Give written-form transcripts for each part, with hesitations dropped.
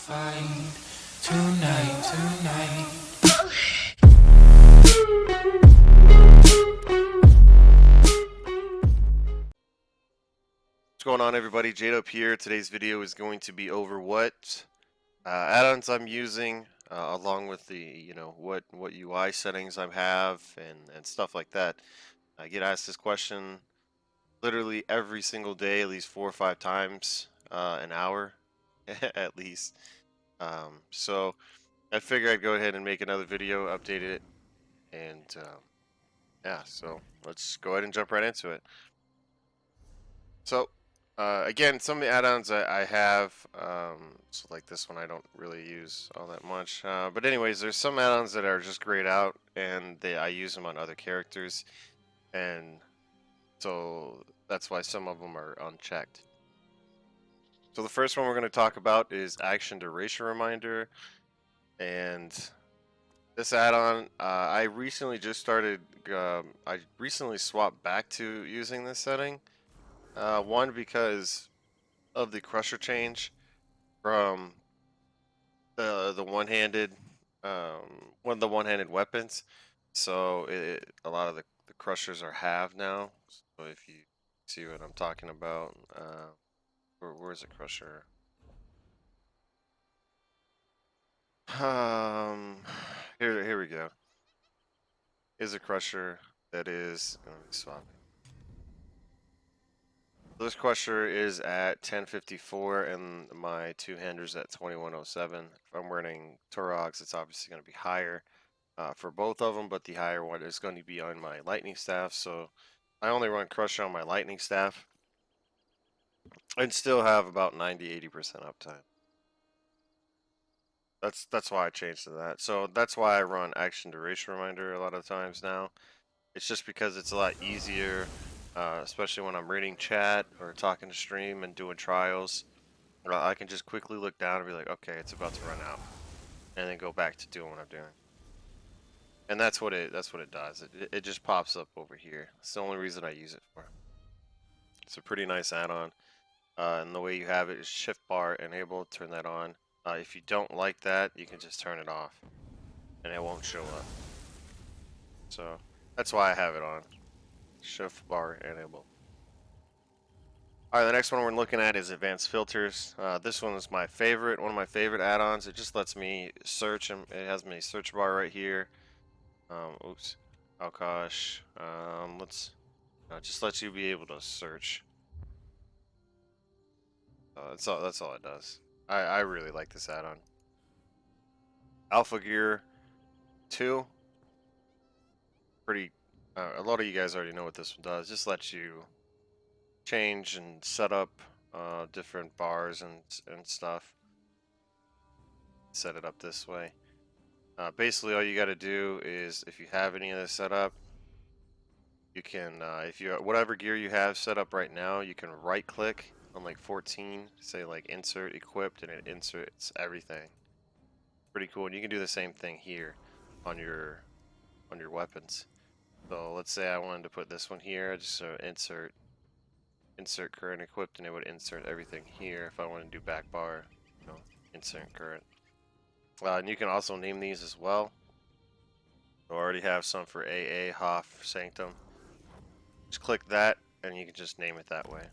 fight tonight. What's going on, everybody? Jade up here. Today's video is going to be over what add-ons I'm using, along with the what UI settings I have and stuff like that. I get asked this question literally every single day, at least 4 or 5 times an hour, at least. So I figured I'd go ahead and make another video, update it, and yeah. So let's go ahead and jump right into it. So. Again, some of the add-ons I have, so like this one I don't really use all that much. But anyways, there's some add-ons that are just grayed out, and I use them on other characters, and so that's why some of them are unchecked. So the first one we're going to talk about is Action Duration Reminder, and this add-on, I recently just started. I recently swapped back to using this setting. One, because of the crusher change from the one-handed one of the one-handed weapons. So a lot of the crushers are halved now. So if you see what I'm talking about, where's the crusher? Here we go. Here's a crusher that is. Let me swap it. This crusher is at 1054 and my two-hander's at 2107. If I'm running Turogs, it's obviously going to be higher for both of them, but the higher one is going to be on my lightning staff. So I only run crusher on my lightning staff and still have about 90-80% uptime. That's why I changed to that. So that's why I run Action Duration Reminder a lot of times now. It's just because it's a lot easier. Especially when I'm reading chat or talking to stream and doing trials, I can just quickly look down and be like, okay, it's about to run out, and then go back to doing what I'm doing. And that's what it does. It just pops up over here. It's the only reason I use it for. It's a pretty nice add-on, and the way you have it is Shift bar enable. Turn that on. If you don't like that, you can just turn it off, and it won't show up. So that's why I have it on. Shift bar enable. Alright, the next one we're looking at is advanced filters. This one is my favorite, one of my favorite add-ons. It just lets me search, and it has my search bar right here. Oops. Oh gosh. Just lets you be able to search. That's all it does. I really like this add-on. Alpha Gear 2. A lot of you guys already know what this one does. Just lets you change and set up different bars and stuff. Set it up this way. Basically, all you got to do is, if you have any of this set up, you can, whatever gear you have set up right now, you can right click on like 14, say like insert equipped, and it inserts everything. Pretty cool. And you can do the same thing here on your weapons. So let's say I wanted to put this one here, just insert current equipped, and it would insert everything here. If I want to do back bar, insert current. And you can also name these as well. I already have some for AA, Hoff, Sanctum. Just click that, and you can just name it that way.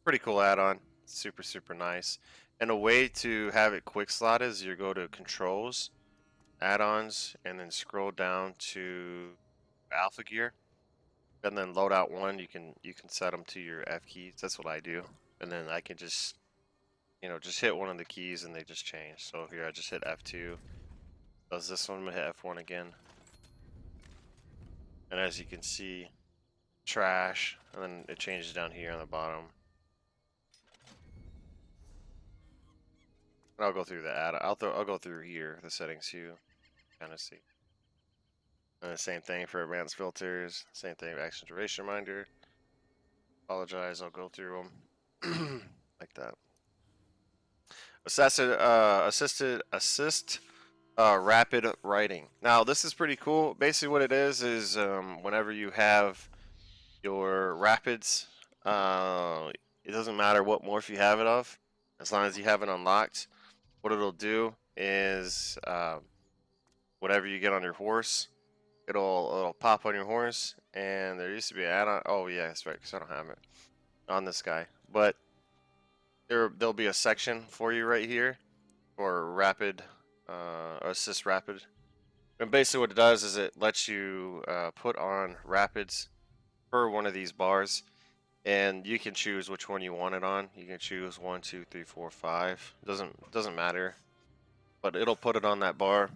Pretty cool add-on. Super, super nice. And a way to have it quick slot is you go to Controls, Add-ons, and then scroll down to Alpha Gear, and then loadout 1. You can set them to your F keys. That's what I do, and then I can just hit one of the keys and they just change. So here I just hit F2. Does this one? I'm gonna hit F1 again, and as you can see, trash, and then it changes down here on the bottom. And I'll go through the I'll go through here the settings too, kind of see. And the same thing for advanced filters, same thing, Action Duration Reminder. Apologize, I'll go through them like that. Assist rapid writing. Now this is pretty cool. Basically what it is whenever you have your rapids, it doesn't matter what morph you have it of, as long as you have it unlocked. what it'll do is whatever you get on your horse, it'll pop on your horse. And there used to be an add-on. Oh yeah, that's right, because I don't have it on this guy. But there'll be a section for you right here for rapid, assist rapid. And basically what it does is it lets you put on rapids per one of these bars, and you can choose which one you want it on. You can choose 1, 2, 3, 4, 5. Doesn't matter, but it'll put it on that bar,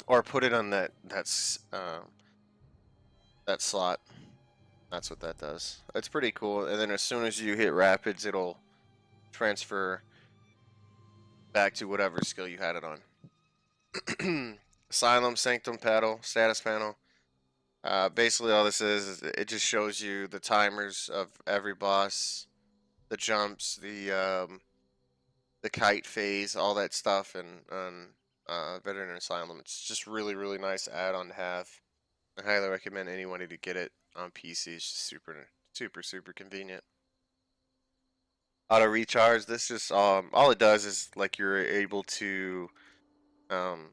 or put it on that slot. That's what that does. It's pretty cool. And then as soon as you hit rapids, it'll transfer back to whatever skill you had it on. Asylum, Sanctum paddle, status panel. Basically all this is it just shows you the timers of every boss, the jumps, the kite phase, all that stuff, and Veteran Asylum. It's just really nice add-on to have. I highly recommend anybody to get it on PC. It's just super convenient. Auto recharge. This just all it does is like you're able to um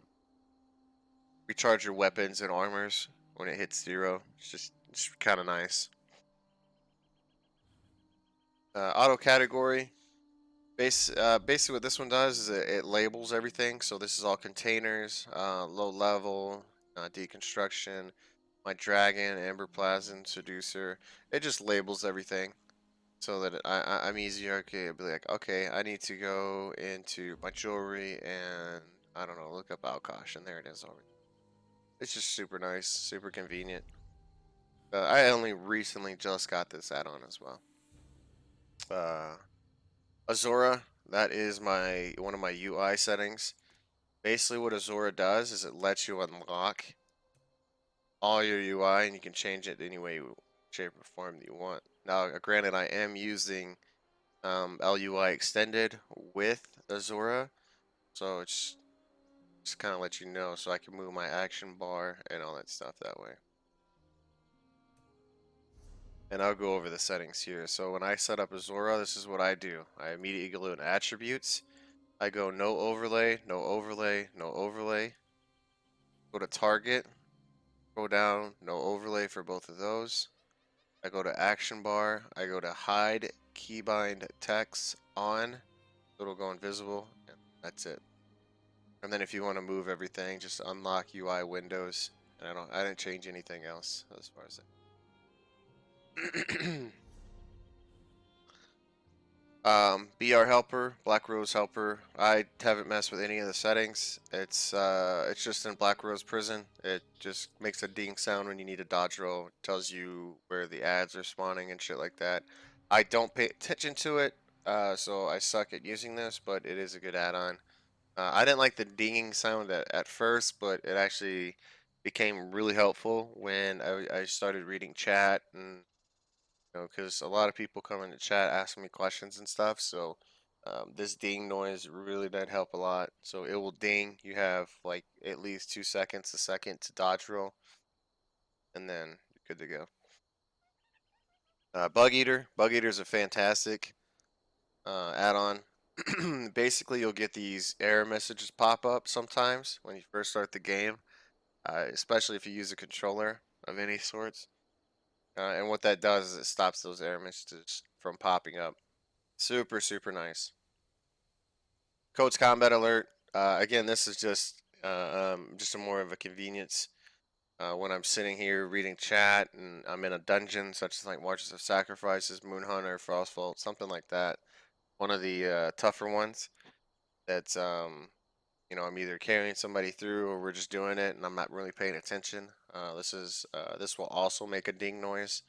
recharge your weapons and armors when it hits 0. It's kind of nice. Auto category. Basically what this one does is it labels everything. So this is all containers, low level, deconstruction, my dragon, amber plasm, seducer. It just labels everything so that I'm easier. Okay, I'll be like, okay, I need to go into my jewelry and I don't know, look up Alkosh, and there it is already. It's just super nice, super convenient. I only recently just got this add-on as well. Ozora, that is one of my UI settings. Basically what Ozora does is it lets you unlock all your UI, and you can change it any way, shape, or form that you want. Now, granted, I am using LUI extended with Ozora, so it's just kind of let you know, so I can move my action bar and all that stuff that way. And I'll go over the settings here. So when I set up Ozora, this is what I do. I immediately go in attributes. I go no overlay, no overlay, no overlay. Go to target. Go down, no overlay for both of those. I go to action bar. I go to hide keybind text on. It'll go invisible, and that's it. And then if you want to move everything, just unlock UI windows. And I didn't change anything else as far as that. BR helper, Black Rose helper. I haven't messed with any of the settings. It's just in Black Rose prison. It just makes a ding sound when you need a dodge roll. It tells you where the ads are spawning and shit like that. I don't pay attention to it, so I suck at using this, but it is a good add-on. I didn't like the dinging sound at first, but it actually became really helpful when I started reading chat, and because a lot of people come into chat asking me questions and stuff. So this ding noise really did help a lot. So it will ding. You have like at least 2 seconds, a second to dodge roll, and then you're good to go. Bug Eater. Bug Eater is a fantastic add-on. Basically, you'll get these error messages pop up sometimes when you first start the game, especially if you use a controller of any sorts. And what that does is it stops those error messages from popping up. Super nice. Coach Combat Alert. Again, this is just a more of a convenience. When I'm sitting here reading chat and I'm in a dungeon, such as like Marches of Sacrifices, Moonhunter, Frostvault, something like that. One of the tougher ones. That's I'm either carrying somebody through or we're just doing it and I'm not really paying attention. This will also make a ding noise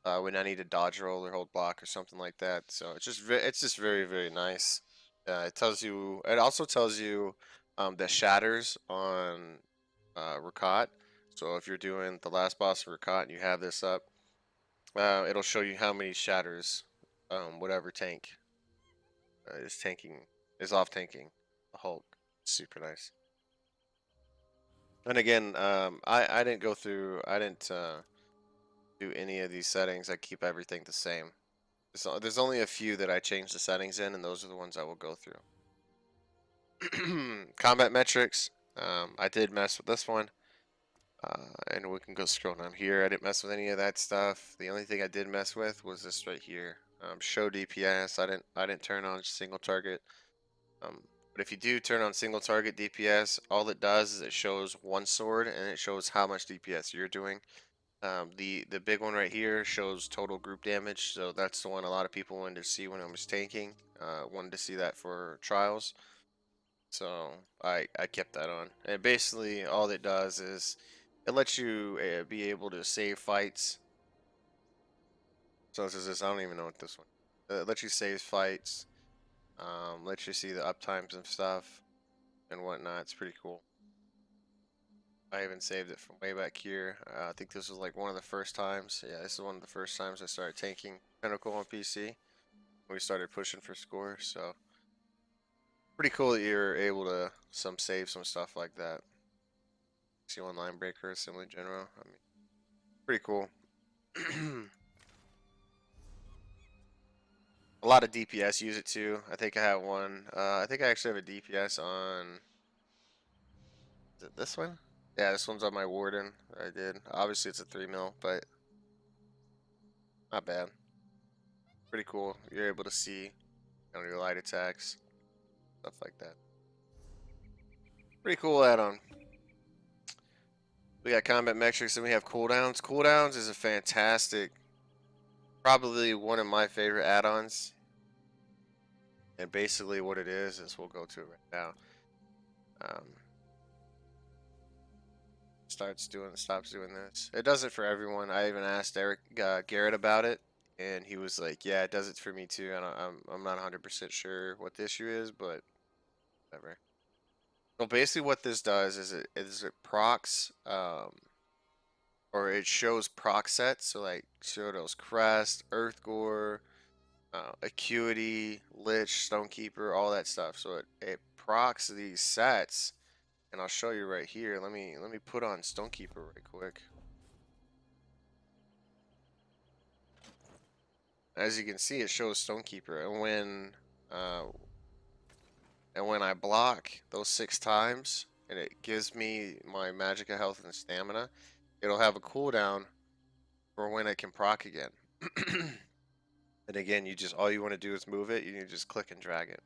when I need to dodge roll or hold block or something like that. So it's just very nice. It also tells you the shatters on Rakat. So if you're doing the last boss of Rakat and you have this up, it'll show you how many shatters whatever tank is off tanking the Hulk. Super nice. And again, I didn't go through. I didn't do any of these settings. I keep everything the same. So there's only a few that I change the settings in, and those are the ones I will go through. Combat metrics. I did mess with this one. And we can go scroll down here. I didn't mess with any of that stuff. The only thing I did mess with was this right here. Show DPS. I didn't turn on single target. But if you do turn on single target DPS, all it does is it shows one sword and it shows how much DPS you're doing. The big one right here shows total group damage, so that's the one a lot of people wanted to see when I was tanking. Wanted to see that for trials, so I kept that on. And basically, all it does is it lets you be able to save fights. So this is this. I don't even know what this one. It lets you save fights. Lets you see the uptimes and stuff and whatnot. It's pretty cool. I even saved it from way back here. I think this was like one of the first times. Yeah, this is one of the first times I started tanking Pinnacle on PC. We started pushing for scores, so pretty cool that you're able to save some stuff like that. See online breaker assembly general. I mean, pretty cool. A lot of DPS use it too. I think I have one. I think I actually have a DPS on. Is it this one? Yeah, this one's on my Warden that I did. Obviously, it's a 3 mil, but not bad. Pretty cool. You're able to see your light attacks, stuff like that. Pretty cool add-on. We got combat metrics and we have cooldowns. Cooldowns is a fantastic, probably one of my favorite add-ons. And basically what it is we'll go to it right now. Stops doing this. It does it for everyone. I even asked Garrett about it, and he was like, "Yeah, it does it for me too." And I'm not 100% sure what the issue is, but whatever. So basically, what this does is it procs, or it shows proc sets. So like Shoto's Crest, Earthgore, Acuity, Lich, Stonekeeper, all that stuff. So it procs these sets. And I'll show you right here. Let me put on Stonekeeper right quick. As you can see, it shows Stonekeeper, and when I block those 6 times, and it gives me my Magicka health and stamina, it'll have a cooldown for when it can proc again. And again, all you want to do is move it. You just click and drag it.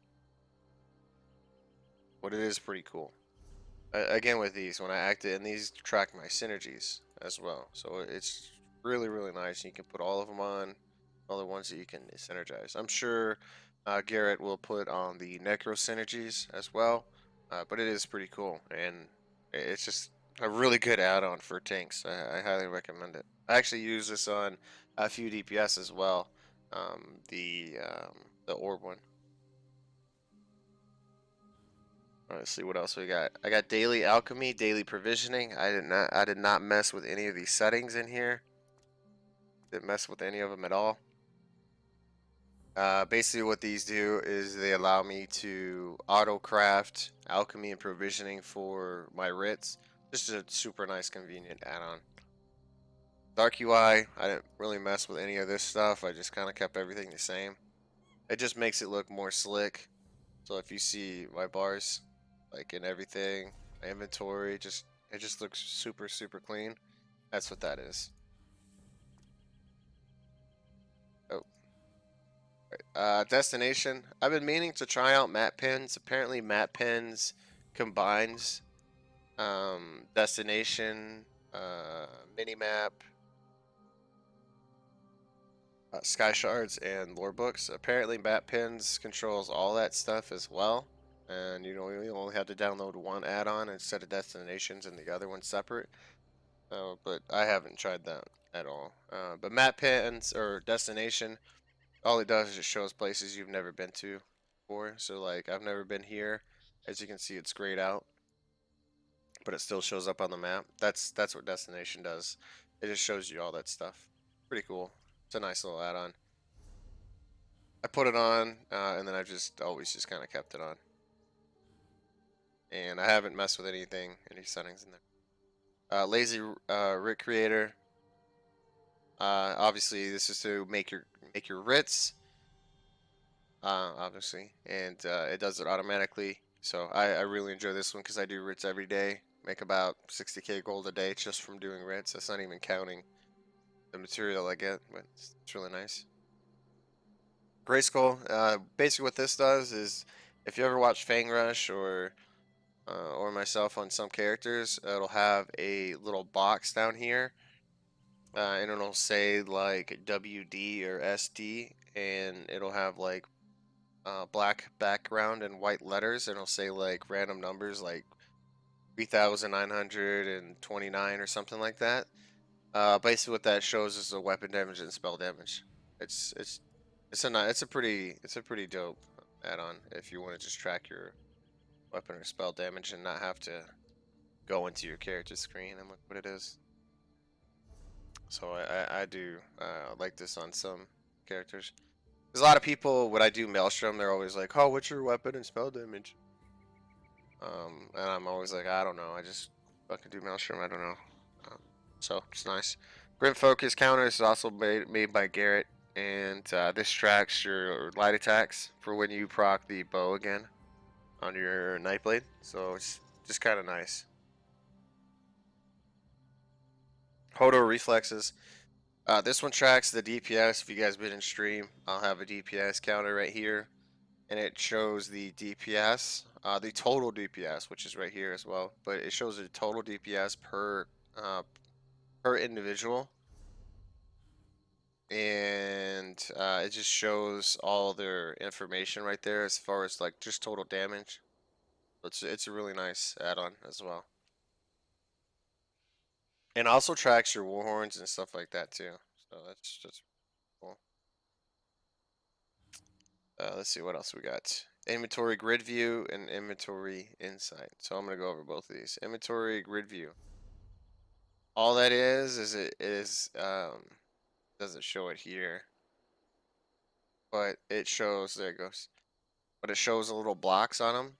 But it is pretty cool. Again, with these, when I act it, and these track my synergies as well, so it's really nice. You can put all of them on, all the ones that you can synergize. I'm sure Garrett will put on the necro synergies as well, but it is pretty cool, and it's just a really good add-on for tanks. I highly recommend it. I actually use this on a few DPS as well, the orb one. Let's see what else we got. I got daily alchemy, daily provisioning. I did not mess with any of these settings in here. Didn't mess with any of them at all. Basically what these do is they allow me to auto craft alchemy and provisioning for my writs. Just a super nice convenient add-on. Dark UI, I didn't really mess with any of this stuff. I just kind of kept everything the same. It just makes it look more slick. So if you see my bars, like in everything, my inventory, it just looks super clean. That's what that is. Oh, destination. I've been meaning to try out map pins. Apparently, map pins combines destination, mini map, sky shards, and lore books. Apparently, map pins controls all that stuff as well. And you only have to download one add-on instead of destinations and the other one separate. But I haven't tried that at all. But map pins or destination, all it does is it shows places you've never been to before. So like I've never been here. As you can see, it's grayed out, but it still shows up on the map. That's what destination does. It just shows you all that stuff. Pretty cool. It's a nice little add-on. I put it on, and then I've just always just kind of kept it on. And I haven't messed with any settings in there. Lazy Writ creator. Obviously, this is to make your writs. Obviously, and it does it automatically. So I really enjoy this one because I do writs every day. Make about 60k gold a day just from doing writs. That's not even counting the material I get, but it's really nice. GraySkull, basically what this does is, if you ever watch Fang Rush or myself on some characters, it'll have a little box down here, and it'll say like WD or SD, and it'll have like black background and white letters, and it'll say like random numbers like 3,929 or something like that. Basically, what that shows is the weapon damage and spell damage. It's it's it's a pretty dope add-on if you want to just track your weapon or spell damage and not have to go into your character screen and look what it is. So I do like this on some characters. There's a lot of people when I do Maelstrom, they're always like, "Oh, what's your weapon and spell damage?" And I'm always like, I don't know. I just fucking do Maelstrom. I don't know. So it's nice. Grim Focus counter is also made by Garrett, and this tracks your light attacks for when you proc the bow again on your Nightblade. So it's just kind of nice. Hodo Reflexes. This one tracks the DPS. If you guys been in stream, I'll have a DPS counter right here, and it shows the DPS, the total DPS, which is right here as well. But it shows the total DPS per individual, and it just shows all their information right there as far as like just total damage. It's a really nice add-on as well, and also tracks your warhorns and stuff like that too. So that's just cool. Let's see what else we got. Inventory grid view and inventory insight. So I'm gonna go over both of these. Inventory grid view. All that is it is doesn't show it here, but it shows, there it goes. But it shows the little blocks on them,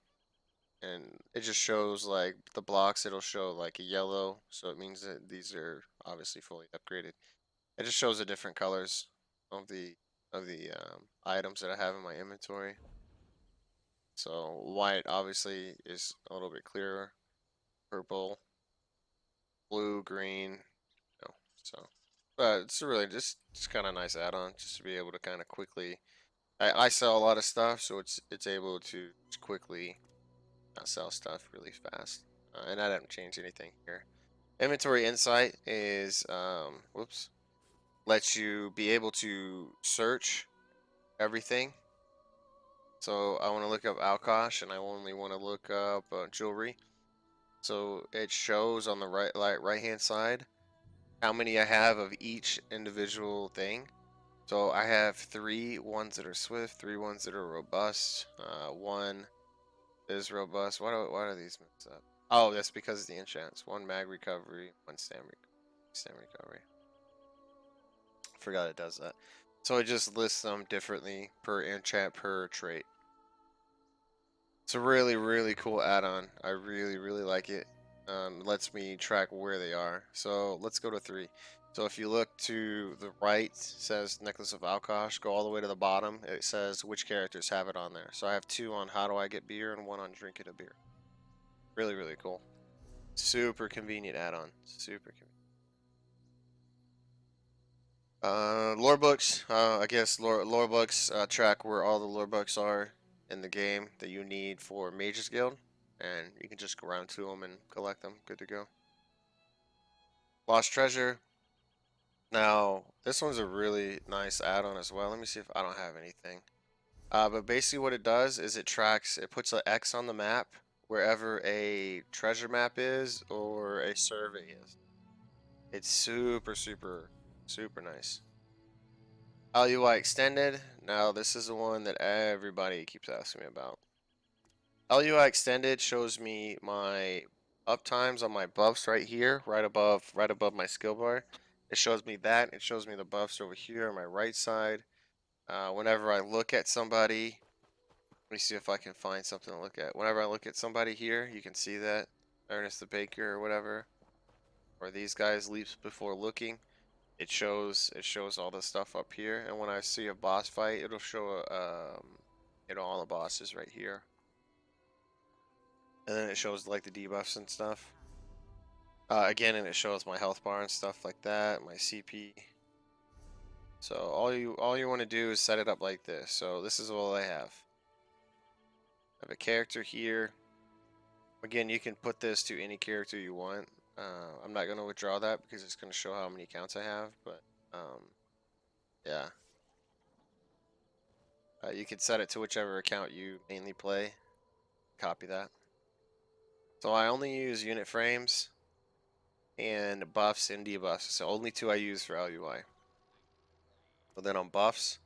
and it just shows like the blocks. It'll show like a yellow, so it means that these are obviously fully upgraded. It just shows the different colors of the items that I have in my inventory. So white obviously is a little bit clearer, purple, blue, green, so. But it's really just kind of nice add-on just to be able to kind of quickly. I sell a lot of stuff, so it's able to quickly sell stuff really fast, and I didn't change anything here. Inventory insight is whoops, lets you be able to search everything. So I want to look up Alkosh, and I only want to look up jewelry. So it shows on the right hand side how many I have of each individual thing. So I have 3 ones that are swift, 3 ones that are robust, 1 is robust. Why are these mixed up? Oh, that's because of the enchants. 1 mag recovery, 1 stam recovery. Forgot it does that. So it just lists them differently per enchant, per trait. It's a really cool add-on. I really like it. Lets me track where they are. So let's go to 3. So if you look to the right, it says Necklace of Alkosh. Go all the way to the bottom. It says which characters have it on there. So I have 2 on How Do I Get Beer and 1 on Drinking a Beer. Really cool. Super convenient add-on. Super convenient. Lore books. I guess lore books track where all the lore books are in the game that you need for Mage's Guild, and you can just go around to them and collect them. Good to go. Lost Treasure. Now, this one's a really nice add-on as well. Let me see if I don't have anything. But basically what it does is it puts an X on the map wherever a treasure map is or a survey is. It's super nice. LUI Extended. Now, this is the one that everybody keeps asking me about. LUI Extended shows me my uptimes on my buffs right here, right above my skill bar. It shows me that. It shows me the buffs over here on my right side. Whenever I look at somebody, let me see if I can find something to look at. Whenever I look at somebody here, you can see that Ernest the Baker or whatever, or these guys leaps before looking. It shows all the stuff up here, and when I see a boss fight, it'll show all the bosses right here. And then it shows like the debuffs and stuff. Again, and it shows my health bar and stuff like that, my CP. So all you want to do is set it up like this. So this is all I have. I have a character here. Again, you can put this to any character you want. I'm not going to withdraw that because it's going to show how many accounts I have, but yeah. You can set it to whichever account you mainly play. Copy that. So I only use unit frames and buffs and debuffs. So only two I use for LUI. But then on buffs,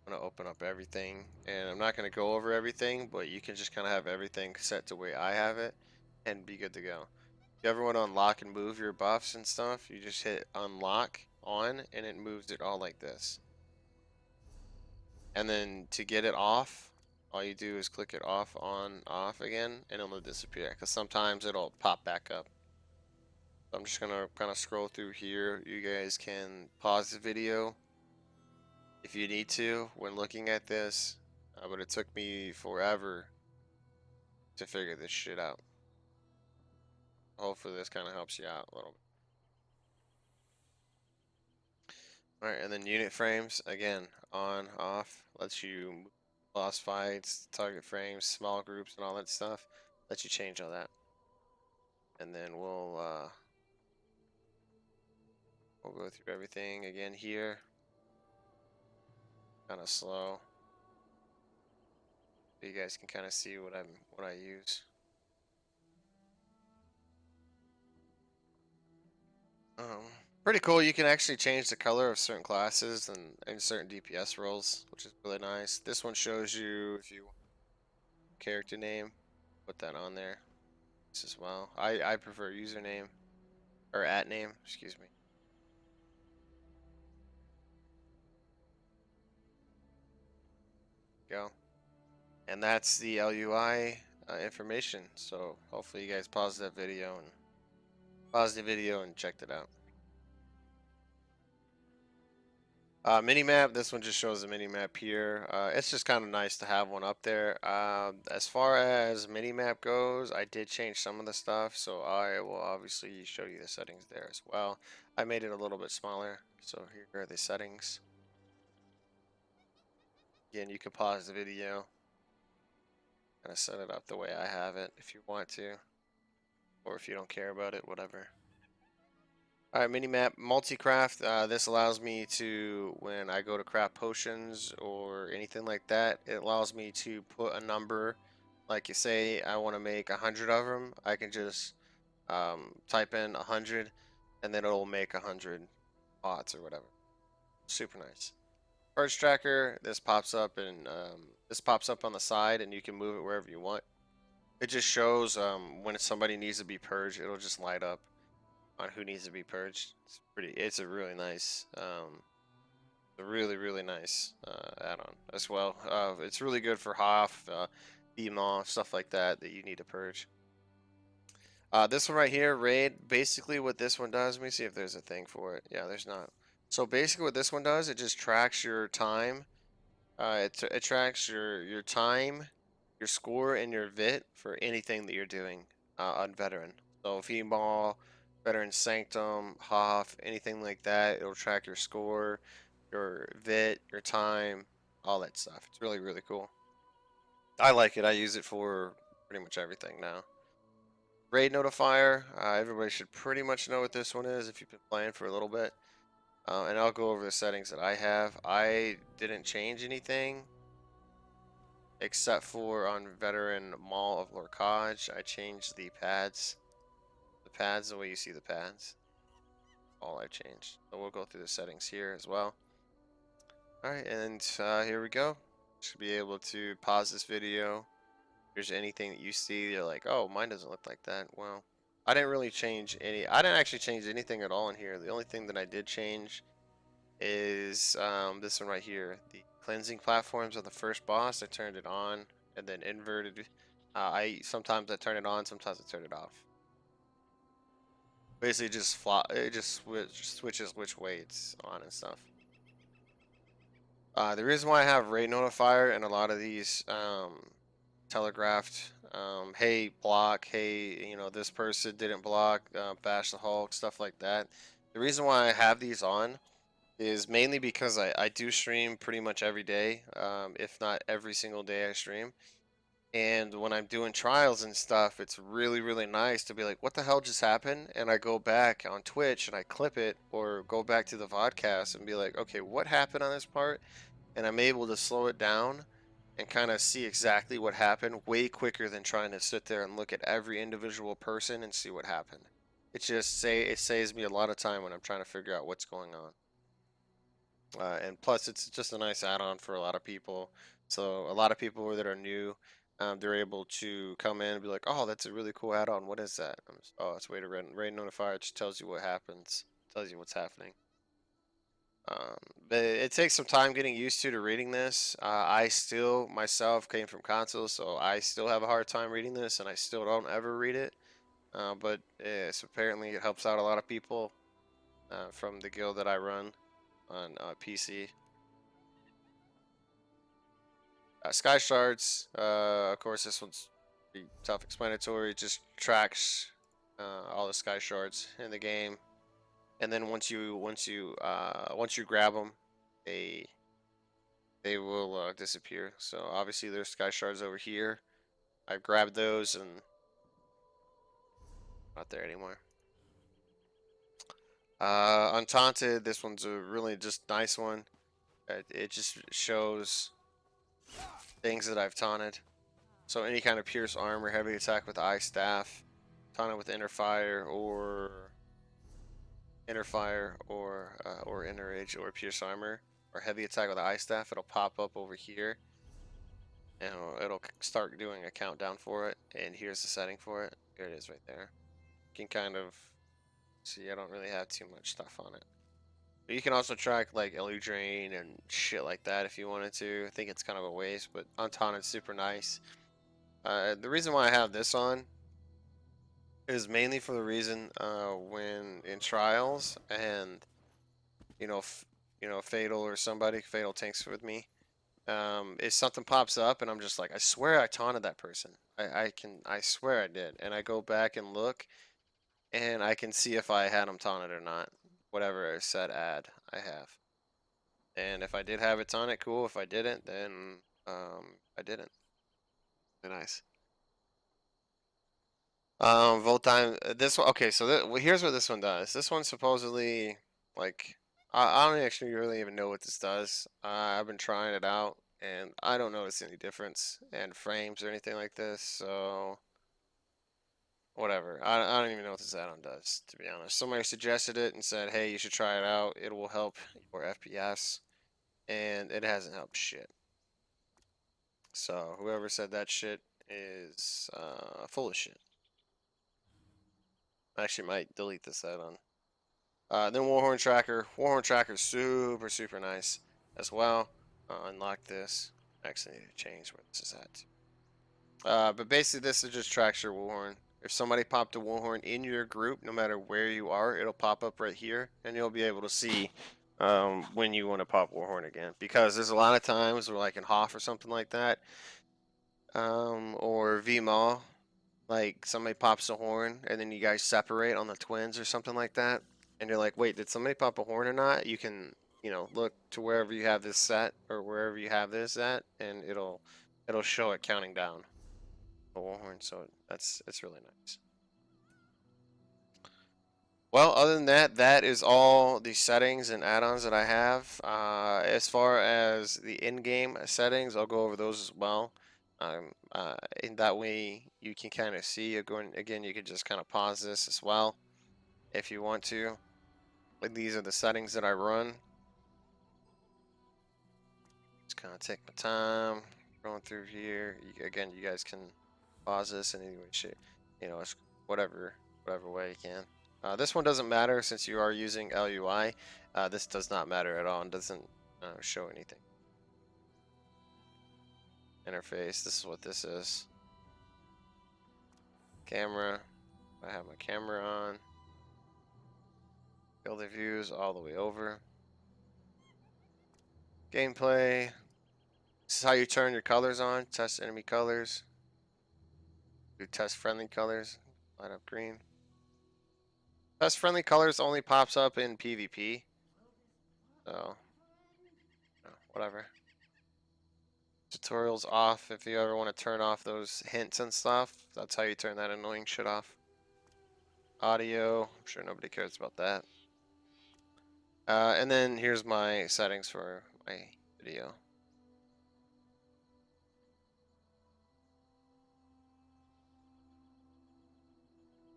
I'm going to open up everything. And I'm not going to go over everything, but you can just kind of have everything set to the way I have it and be good to go. If you ever want to unlock and move your buffs and stuff, you just hit unlock on and it moves it all like this. And then to get it off, all you do is click it off, on, off again, and it'll disappear. Because sometimes it'll pop back up. So I'm just going to kind of scroll through here. You guys can pause the video if you need to when looking at this. But it took me forever to figure this shit out. Hopefully this kind of helps you out a little bit. Alright, and then unit frames, again, on, off, lets you boss fights, target frames, small groups, and all that stuff. Lets you change all that. And then we'll go through everything again here. Kind of slow. So you guys can kind of see what I use. Pretty cool. You can actually change the color of certain classes and certain DPS roles, which is really nice. This one shows you if you character name, put that on there. This as well. I prefer username or @name, excuse me. Go. And that's the LUI information. So hopefully you guys paused the video and checked it out. Minimap, this one just shows the minimap here. It's just kind of nice to have one up there. As far as minimap goes, I did change some of the stuff, so I will obviously show you the settings there as well. I made it a little bit smaller, so here are the settings. Again, you can pause the video, kind of set it up the way I have it if you want to, or if you don't care about it, whatever. Alright, minimap multi-craft. This allows me to, when I go to craft potions or anything like that, it allows me to put a number. Like you say, I want to make 100 of them. I can just type in 100, and then it'll make 100 pots or whatever. Super nice. Purge Tracker. This pops up and this pops up on the side, and you can move it wherever you want. It just shows when somebody needs to be purged. It'll just light up on who needs to be purged. It's a really nice a really nice add-on as well. It's really good for Hoff, BMO, stuff like that you need to purge. This one right here, Raid, basically what this one does, let me see if there's a thing for it. Yeah, there's not. So basically what this one does, it just tracks your time. It tracks your time, your score, and your VIT for anything that you're doing on Veteran. So VMall, Veteran Sanctum, Hoff, anything like that, it'll track your score, your VIT, your time, all that stuff. It's really, really cool. I like it. I use it for pretty much everything now. Raid Notifier. Everybody should pretty much know what this one is if you've been playing for a little bit. And I'll go over the settings that I have. I didn't change anything except for on Veteran Mall of Lorcage. I changed the pads. The pads, the way you see the pads. All I changed. So we'll go through the settings here as well. Alright, and here we go. Should be able to pause this video. If there's anything that you see, you're like, oh, mine doesn't look like that. Well, I didn't really change any. I didn't actually change anything at all in here. The only thing that I did change is this one right here. The cleansing platforms are the first boss. I turned it on, and then inverted. Sometimes I turn it on, sometimes I turn it off. Basically, it just switches which way it's on and stuff. The reason why I have Raid Notifier and a lot of these telegraphed Hey, block. Hey, you know, this person didn't block. Bash the Hulk, stuff like that. The reason why I have these on is mainly because I do stream pretty much every day, if not every single day I stream. And when I'm doing trials and stuff, it's really, really nice to be like, what the hell just happened? And I go back on Twitch and I clip it or go back to the vodcast and be like, okay, what happened on this part? And I'm able to slow it down and kind of see exactly what happened way quicker than trying to sit there and look at every individual person and see what happened. It saves me a lot of time when I'm trying to figure out what's going on. And plus, it's just a nice add-on for a lot of people. So a lot of people that are new, they're able to come in and be like, "Oh, that's a really cool add-on. What is that?" Oh, it's a way to rate Notifier. It just tells you what happens, tells you what's happening. Um, but it takes some time getting used to reading this. I still myself came from console, so I still have a hard time reading this, and I still don't ever read it. But yes, apparently it helps out a lot of people from the guild that I run on PC. Sky Shards, of course, this one's pretty self-explanatory. It just tracks all the Sky Shards in the game, and then once you grab them, they will disappear. So obviously there's Sky Shards over here. I grabbed those and not there anymore. Untaunted, this one's a really just nice one. It just shows things that I've taunted. So any kind of pierce armor, heavy attack with eye staff, taunted with inner fire or inner edge or pierce armor or heavy attack with eye staff, it'll pop up over here and it'll start doing a countdown for it. And here's the setting for it. Here it is right there. You can kind of see I don't really have too much stuff on it. But you can also track like LE drain and shit like that if you wanted to. I think it's kind of a waste, but Untaunted's super nice. The reason why I have this on is mainly for the reason when in trials and you know Fatal or somebody Fatal tanks with me. If something pops up and I'm just like, I swear I taunted that person. I swear I did, and I go back and look, and I can see if I had him taunted or not. Whatever I said add, I have. And if I did have it taunted, cool. If I didn't, then I didn't. Nice. Volt time. This one. Okay, so well, here's what this one does. This one supposedly, like, I don't actually really even know what this does. I've been trying it out, and I don't notice any difference in frames or anything like this. So, whatever. I don't even know what this add-on does, to be honest. Somebody suggested it and said, "Hey, you should try it out. It will help your FPS," and it hasn't helped shit. So, whoever said that shit is full of shit. I actually might delete this add-on. Then Warhorn Tracker. Warhorn Tracker is super, super nice as well. Unlock this. Actually, need to change where this is at. But basically, this is just tracks your Warhorn. If somebody popped a Warhorn in your group, no matter where you are, it'll pop up right here, and you'll be able to see when you want to pop Warhorn again. Because there's a lot of times where, like in Hoff or something like that, or VMAW, like somebody pops a horn, and then you guys separate on the twins or something like that, and you're like, wait, did somebody pop a horn or not? You can, look to wherever you have this set or wherever you have this at, and it'll show it counting down the horn. So it's really nice. Well, other than that, that is all the settings and add-ons that I have. As far as the in-game settings, I'll go over those as well. In that way, you can kind of see. Again, you can just kind of pause this as well if you want to. Like these are the settings that I run. Just kind of take my time going through here. Again, you guys can pause this and anyway, it's whatever way you can. This one doesn't matter since you are using LUI. This does not matter at all and doesn't show anything. Interface, this is what this is. Camera, I have my camera on. Field of views all the way over. Gameplay, this is how you turn your colors on, test enemy colors. Do test friendly colors. Light up green. Test friendly colors only pops up in PvP. So, whatever. Tutorials off if you ever want to turn off those hints and stuff. That's how you turn that annoying shit off. Audio, I'm sure nobody cares about that. And then here's my settings for my video.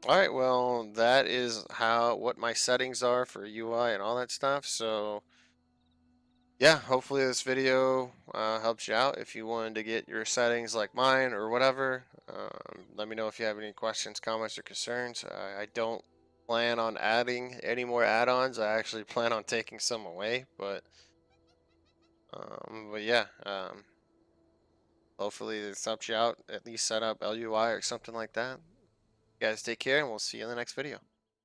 Alright, well, that is what my settings are for UI and all that stuff. So, yeah, hopefully this video helps you out if you wanted to get your settings like mine or whatever. Let me know if you have any questions, comments, or concerns. I don't plan on adding any more add-ons. I actually plan on taking some away, but yeah, hopefully this helps you out. At least set up LUI or something like that. You guys take care, and we'll see you in the next video.